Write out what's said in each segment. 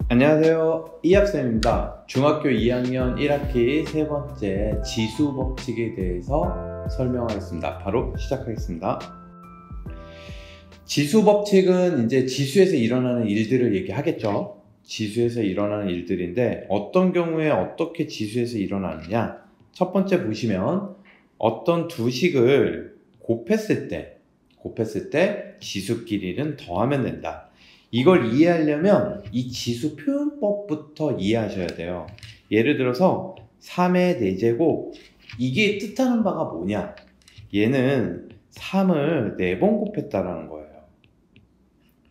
안녕하세요. 이합쌤입니다. 중학교 2학년 1학기 세 번째 지수 법칙에 대해서 설명하겠습니다. 바로 시작하겠습니다. 지수 법칙은 이제 지수에서 일어나는 일들을 얘기하겠죠. 지수에서 일어나는 일들인데 어떤 경우에 어떻게 지수에서 일어나느냐. 첫 번째 보시면 어떤 두 식을 곱했을 때 지수끼리는 더하면 된다. 이걸 이해하려면 이 지수 표현법부터 이해하셔야 돼요. 예를 들어서 3의 4제곱, 이게 뜻하는 바가 뭐냐? 얘는 3을 4번 곱했다라는 거예요.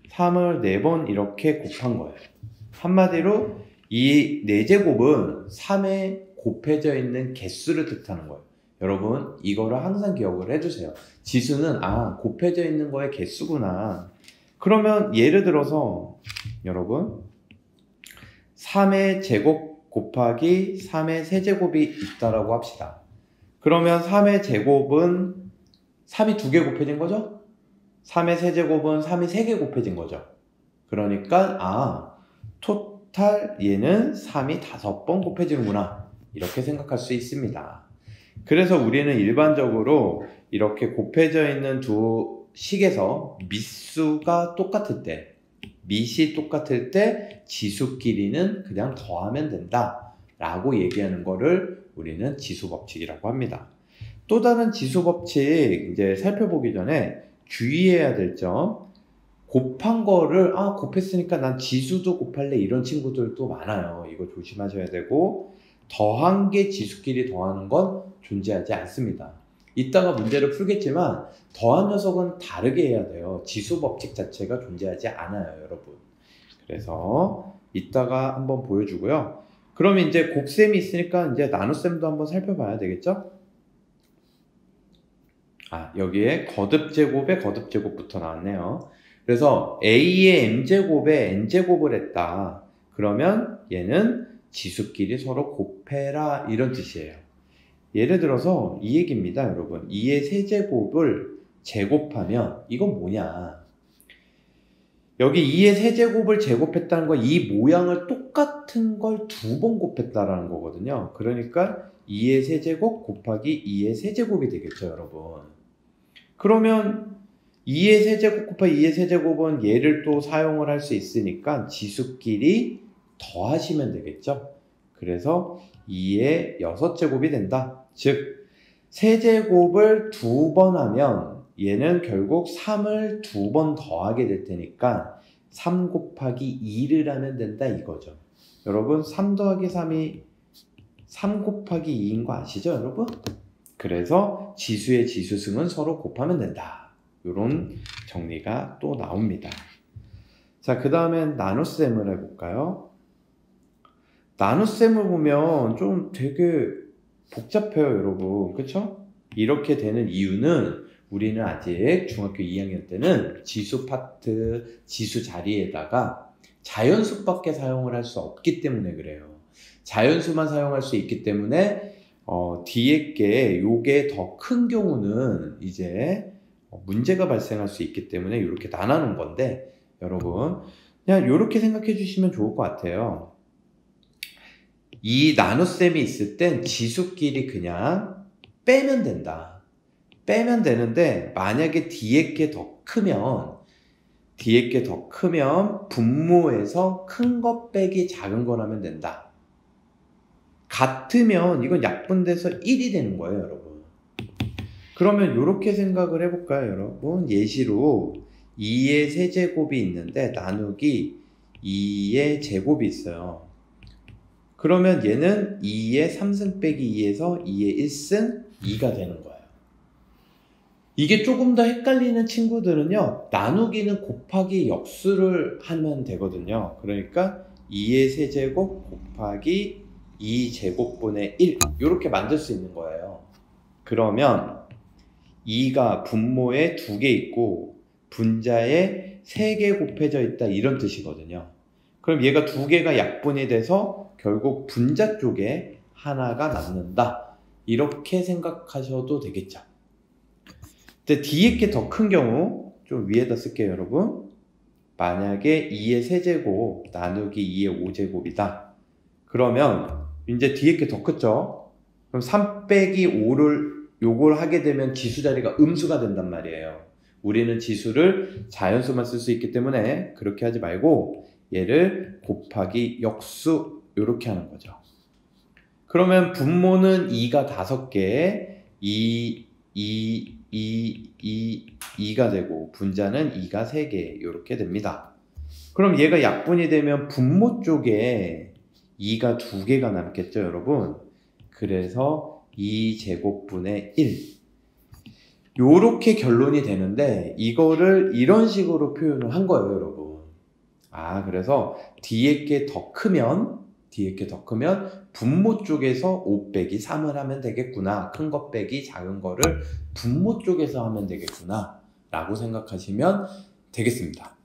3을 4번 이렇게 곱한 거예요. 한마디로 이 4제곱은 3에 곱해져 있는 개수를 뜻하는 거예요. 여러분 이거를 항상 기억을 해주세요. 지수는 곱해져 있는 거의 개수구나. 그러면 예를 들어서 여러분 3의 제곱 곱하기 3의 세제곱이 있다라고 합시다. 그러면 3의 제곱은 3이 2개 곱해진 거죠? 3의 세제곱은 3이 3개 곱해진 거죠. 그러니까 토탈 얘는 3이 5번 곱해지는구나, 이렇게 생각할 수 있습니다. 그래서 우리는 일반적으로 이렇게 곱해져 있는 두 식에서 밑수가 똑같을 때, 밑이 똑같을 때 지수끼리는 그냥 더하면 된다 라고 얘기하는 거를 우리는 지수 법칙이라고 합니다. 또 다른 지수 법칙 이제 살펴보기 전에 주의해야 될 점, 곱한 거를 곱했으니까 난 지수도 곱할래, 이런 친구들도 많아요. 이거 조심하셔야 되고, 더한 게 지수끼리 더하는 건 존재하지 않습니다. 이따가 문제를 풀겠지만 더한 녀석은 다르게 해야 돼요. 지수 법칙 자체가 존재하지 않아요, 여러분. 그래서 이따가 한번 보여주고요. 그러면 이제 곱셈이 있으니까 이제 나눗셈도 한번 살펴봐야 되겠죠? 여기에 거듭제곱에 거듭제곱부터 나왔네요. 그래서 A의 M제곱에 N제곱을 했다. 그러면 얘는 지수끼리 서로 곱해라, 이런 뜻이에요. 예를 들어서 이 얘기입니다, 여러분. 2의 세제곱을 제곱하면 이건 뭐냐? 여기 2의 세제곱을 제곱했다는 건 이 모양을 똑같은 걸 2번 곱했다라는 거거든요. 그러니까 2의 세제곱 곱하기 2의 세제곱이 되겠죠, 여러분. 그러면 2의 세제곱 곱하기 2의 세제곱은 얘를 또 사용을 할 수 있으니까 지수끼리 더하시면 되겠죠. 그래서 2의 6제곱이 된다. 즉 세제곱을 2번 하면 얘는 결국 3을 2번 더하게 될 테니까 3 곱하기 2를 하면 된다, 이거죠. 여러분 3 더하기 3이 3 곱하기 2인 거 아시죠, 여러분? 그래서 지수의 지수승은 서로 곱하면 된다. 이런 정리가 또 나옵니다. 자, 그 다음엔 나눗셈을 해볼까요? 나눗셈을 보면 좀 되게 복잡해요, 여러분. 그쵸? 이렇게 되는 이유는 우리는 아직 중학교 2학년 때는 지수 파트, 지수 자리에다가 자연수밖에 사용을 할 수 없기 때문에 그래요. 자연수만 사용할 수 있기 때문에 뒤에 게 요게 더 큰 경우는 이제 문제가 발생할 수 있기 때문에 이렇게 나눠놓은 건데, 여러분 그냥 이렇게 생각해 주시면 좋을 것 같아요. 이 나눗셈이 있을 땐 지수끼리 그냥 빼면 된다. 빼면 되는데 만약에 뒤에 게 더 크면 분모에서 큰 것 빼기 작은 거라면 된다. 같으면 이건 약분돼서 1이 되는 거예요, 여러분. 그러면 이렇게 생각을 해볼까요, 여러분? 예시로 2의 세제곱이 있는데 나누기 2의 제곱이 있어요. 그러면 얘는 2의 3승 빼기 2에서 2의 1승 2가 되는 거예요. 이게 조금 더 헷갈리는 친구들은요, 나누기는 곱하기 역수를 하면 되거든요. 그러니까 2의 세제곱 곱하기 2제곱분의 1, 이렇게 만들 수 있는 거예요. 그러면 2가 분모에 2개 있고 분자에 3개 곱해져 있다, 이런 뜻이거든요. 그럼 얘가 2개가 약분이 돼서 결국 분자 쪽에 하나가 남는다, 이렇게 생각하셔도 되겠죠. 근데 뒤에 게 더 큰 경우 좀 위에다 쓸게요, 여러분. 만약에 2의 세제곱 나누기 2의 5제곱이다. 그러면 이제 뒤에 게 더 크죠? 그럼 3 빼기 5를 요걸 하게 되면 지수 자리가 음수가 된단 말이에요. 우리는 지수를 자연수만 쓸 수 있기 때문에 그렇게 하지 말고 얘를 곱하기 역수 이렇게 하는 거죠. 그러면 분모는 2가 5개, 2가 되고 분자는 2가 3개 이렇게 됩니다. 그럼 얘가 약분이 되면 분모 쪽에 2가 2개가 남겠죠, 여러분? 그래서 2제곱분의 1 요렇게 결론이 되는데 이거를 이런 식으로 표현을 한 거예요, 여러분. 그래서 뒤에 게 더 크면 분모 쪽에서 5 빼기 3을 하면 되겠구나. 큰 거 빼기 작은 거를 분모 쪽에서 하면 되겠구나 라고 생각하시면 되겠습니다.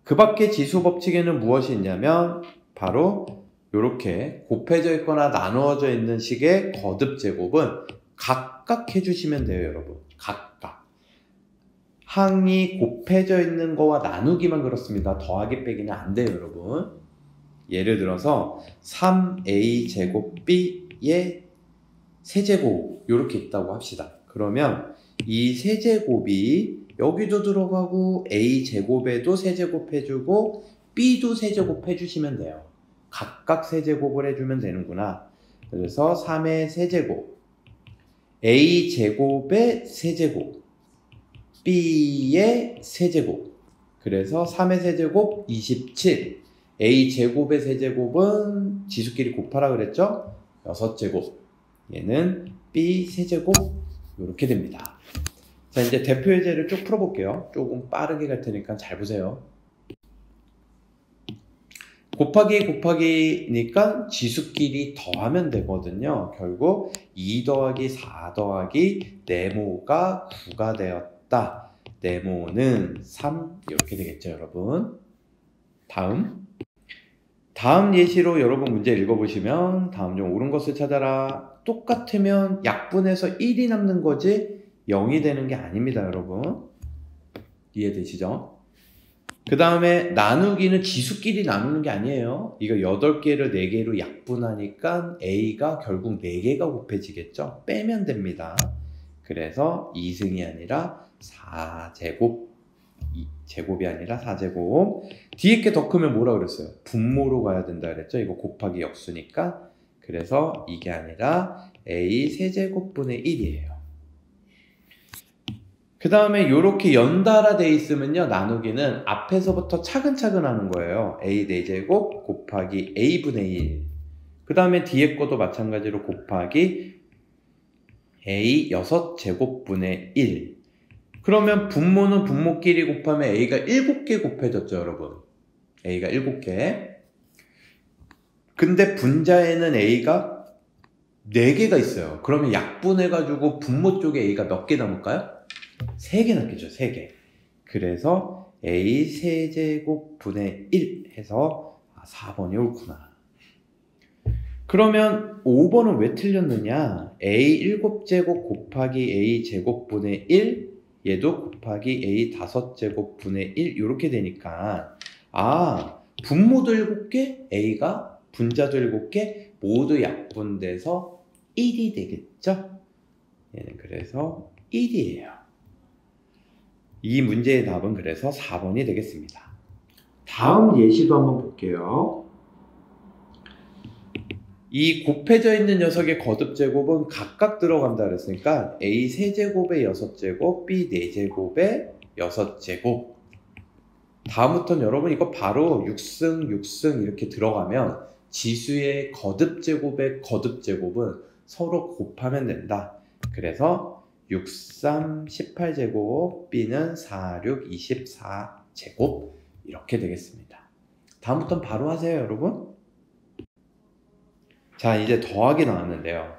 그 밖에 지수 법칙에는 무엇이 있냐면 바로 이렇게 곱해져 있거나 나누어져 있는 식의 거듭 제곱은 각각 해주시면 돼요, 여러분. 각각. 항이 곱해져 있는 거와 나누기만 그렇습니다. 더하기 빼기는 안 돼요, 여러분. 예를 들어서 3a 제곱 b의 세제곱 이렇게 있다고 합시다. 그러면 이 세제곱이 여기도 들어가고 a 제곱에도 세제곱 해주고 b도 세제곱 해주시면 돼요. 각각 세제곱을 해주면 되는구나. 그래서 3의 세제곱 a 제곱의 세제곱 b의 세제곱 그래서 3의 세제곱 27 a 제곱의 세제곱은 지수끼리 곱하라 그랬죠? 6제곱 얘는 b 세제곱 이렇게 됩니다. 자, 이제 대표 예제를 쭉 풀어볼게요. 조금 빠르게 갈 테니까 잘 보세요. 곱하기니까 지수끼리 더하면 되거든요. 결국 2 더하기 4 더하기 네모가 9가 되었다. 네모는 3 이렇게 되겠죠, 여러분. 다음 예시로 여러분 문제 읽어보시면 다음 중 옳은 것을 찾아라. 똑같으면 약분해서 1이 남는 거지 0이 되는 게 아닙니다, 여러분. 이해되시죠? 그 다음에 나누기는 지수끼리 나누는 게 아니에요. 이거 8개를 4개로 약분하니까 A가 결국 4개가 곱해지겠죠? 빼면 됩니다. 그래서 2승이 아니라 4제곱, 제곱이 아니라 4제곱. 뒤에 게 더 크면 뭐라 그랬어요? 분모로 가야 된다 그랬죠? 이거 곱하기 역수니까. 그래서 이게 아니라 A 세제곱분의 1이에요. 그 다음에 이렇게 연달아 돼 있으면요, 나누기는 앞에서부터 차근차근 하는 거예요. a 4제곱 곱하기 a분의 1. 그 다음에 뒤에 것도 마찬가지로 곱하기 a 6제곱분의 1. 그러면 분모는 분모끼리 곱하면 a가 7개 곱해졌죠, 여러분. a가 7개. 근데 분자에는 a가 4개가 있어요. 그러면 약분해가지고 분모 쪽에 a가 몇 개 남을까요? 3개 남겠죠, 3개. 그래서 a 세제곱분의 1 해서 4번이 옳구나. 그러면 5번은 왜 틀렸느냐? a 7제곱 곱하기 a 제곱분의 1 얘도 곱하기 a 5제곱분의 1 이렇게 되니까 분모도 7개, a가 분자도 7개 모두 약분돼서 1이 되겠죠? 얘는 그래서 1이에요. 이 문제의 답은 그래서 4번이 되겠습니다. 다음 예시도 한번 볼게요. 이 곱해져 있는 녀석의 거듭제곱은 각각 들어간다 그랬으니까 A 세제곱의 6제곱, B 4제곱의 6제곱. 다음부터는 여러분 이거 바로 6승, 6승 이렇게 들어가면 지수의 거듭제곱의 거듭제곱은 서로 곱하면 된다. 그래서 6, 3, 18제곱, B는 4, 6, 24제곱 이렇게 되겠습니다. 다음부터는 바로 하세요, 여러분. 자, 이제 더하기 나왔는데요.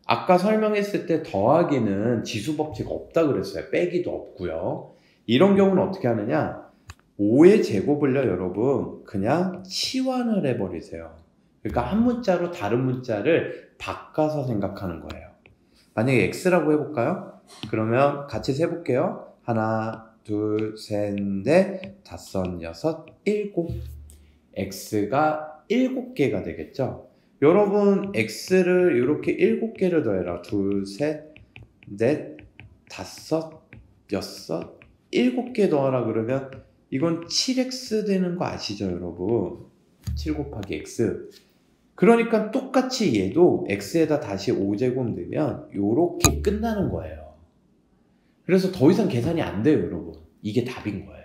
아까 설명했을 때 더하기는 지수법칙 없다 그랬어요. 빼기도 없고요. 이런 경우는 어떻게 하느냐? 5의 제곱을요, 여러분 그냥 치환을 해버리세요. 그러니까 한 문자로 다른 문자를 바꿔서 생각하는 거예요. 만약에 x라고 해볼까요? 그러면 같이 세볼게요. 하나, 둘, 셋, 넷, 다섯, 여섯, 일곱. x가 7개가 되겠죠. 여러분 x를 이렇게 7개를 더해라. 둘, 셋, 넷, 다섯, 여섯, 7개 더하라 그러면 이건 7x 되는 거 아시죠 여러분? 7 곱하기 x. 그러니까 똑같이 얘도 x에다 다시 5제곱 넣으면 요렇게 끝나는 거예요. 그래서 더 이상 계산이 안 돼요 여러분. 이게 답인 거예요.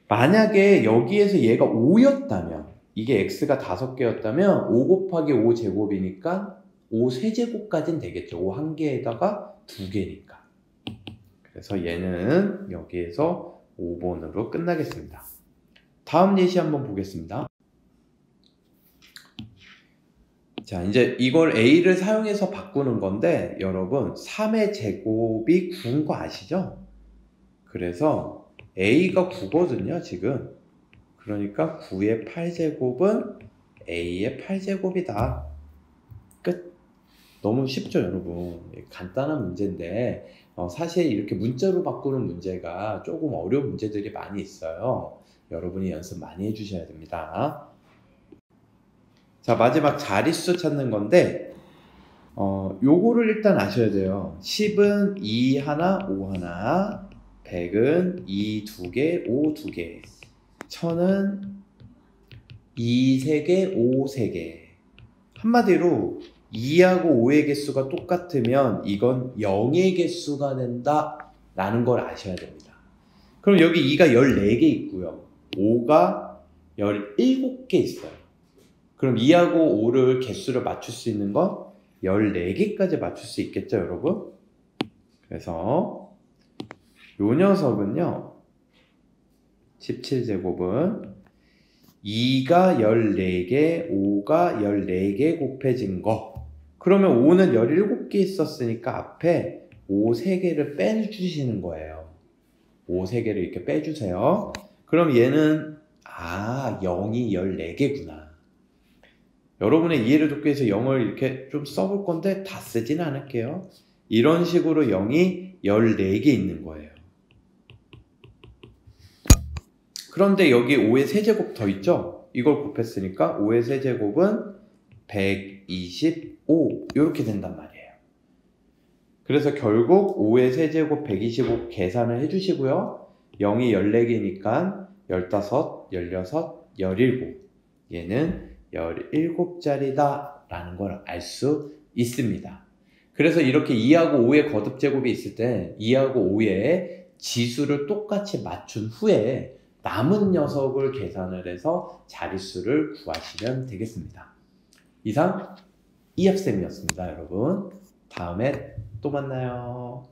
만약에 여기에서 얘가 5였다면 이게 x가 5개였다면 5 곱하기 5 제곱이니까 5 세제곱까지는 되겠죠. 5 한 개에다가 2개니까. 그래서 얘는 여기에서 5번으로 끝나겠습니다. 다음 예시 한번 보겠습니다. 자, 이제 이걸 a를 사용해서 바꾸는 건데 여러분 3의 제곱이 9인 거 아시죠? 그래서 a가 9거든요 지금. 그러니까 9의 8제곱은 a의 8제곱이다. 끝. 너무 쉽죠 여러분. 간단한 문제인데 사실 이렇게 문자로 바꾸는 문제가 조금 어려운 문제들이 많이 있어요. 여러분이 연습 많이 해주셔야 됩니다. 자, 마지막 자릿수 찾는 건데 요거를 일단 아셔야 돼요. 10은 2 하나, 5 하나, 100은 2 2개, 5 2개, 1000은 2 3개, 5 3개. 한마디로 2하고 5의 개수가 똑같으면 이건 0의 개수가 된다 라는 걸 아셔야 됩니다. 그럼 여기 2가 14개 있고요. 5가 17개 있어요. 그럼 2하고 5를 개수를 맞출 수 있는 건 14개까지 맞출 수 있겠죠 여러분? 그래서 요 녀석은요 17제곱은 2가 14개, 5가 14개 곱해진 거. 그러면 5는 17개 있었으니까 앞에 5 3개를 빼주시는 거예요. 5 3개를 이렇게 빼주세요. 그럼 얘는 0이 14개구나. 여러분의 이해를 돕기 위해서 0을 이렇게 좀 써볼 건데 다 쓰진 않을게요. 이런 식으로 0이 14개 있는 거예요. 그런데 여기 5의 세제곱 더 있죠? 이걸 곱했으니까 5의 세제곱은 125 이렇게 된단 말이에요. 그래서 결국 5의 세제곱 125 계산을 해주시고요. 0이 14개니까 15, 16, 17 얘는 17자리다 라는 걸 알 수 있습니다. 그래서 이렇게 2하고 5의 거듭제곱이 있을 때 2하고 5의 지수를 똑같이 맞춘 후에 남은 녀석을 계산을 해서 자릿수를 구하시면 되겠습니다. 이상 이합쌤이었습니다 여러분. 다음에 또 만나요.